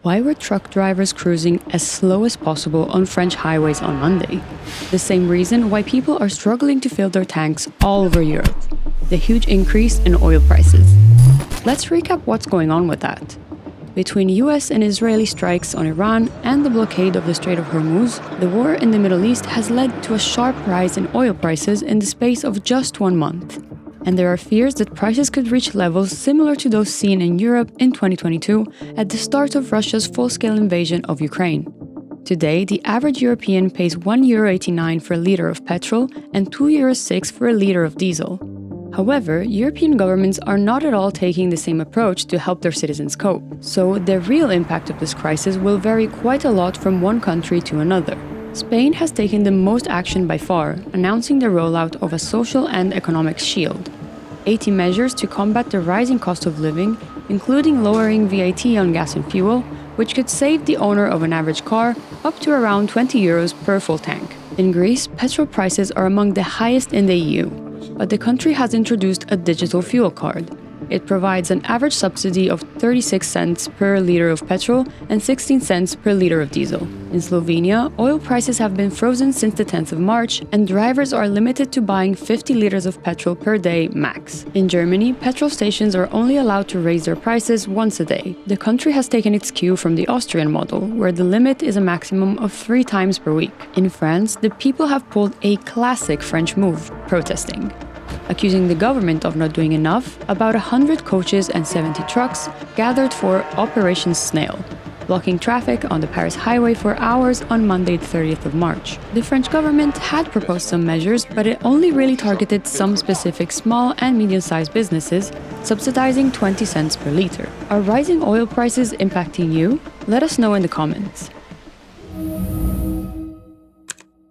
Why were truck drivers cruising as slow as possible on French highways on Monday? The same reason why people are struggling to fill their tanks all over Europe: the huge increase in oil prices. Let's recap what's going on with that. Between US and Israeli strikes on Iran and the blockade of the Strait of Hormuz, the war in the Middle East has led to a sharp rise in oil prices in the space of just 1 month. And there are fears that prices could reach levels similar to those seen in Europe in 2022 at the start of Russia's full-scale invasion of Ukraine. Today, the average European pays €1.89 for a litre of petrol and €2.06 for a litre of diesel. However, European governments are not at all taking the same approach to help their citizens cope, so the real impact of this crisis will vary quite a lot from one country to another. Spain has taken the most action by far, announcing the rollout of a social and economic shield. 80 measures to combat the rising cost of living, including lowering VAT on gas and fuel, which could save the owner of an average car up to around €20 per full tank. In Greece, petrol prices are among the highest in the EU, but the country has introduced a digital fuel card. It provides an average subsidy of 36 cents per litre of petrol and 16 cents per litre of diesel. In Slovenia, oil prices have been frozen since the 10th of March, and drivers are limited to buying 50 litres of petrol per day max. In Germany, petrol stations are only allowed to raise their prices once a day. The country has taken its cue from the Austrian model, where the limit is a maximum of 3 times per week. In France, the people have pulled a classic French move: protesting. Accusing the government of not doing enough, about 100 coaches and 70 trucks gathered for Operation Snail, blocking traffic on the Paris highway for hours on Monday, the 30th of March. The French government had proposed some measures, but it only really targeted some specific small and medium-sized businesses, subsidizing 20 cents per litre. Are rising oil prices impacting you? Let us know in the comments.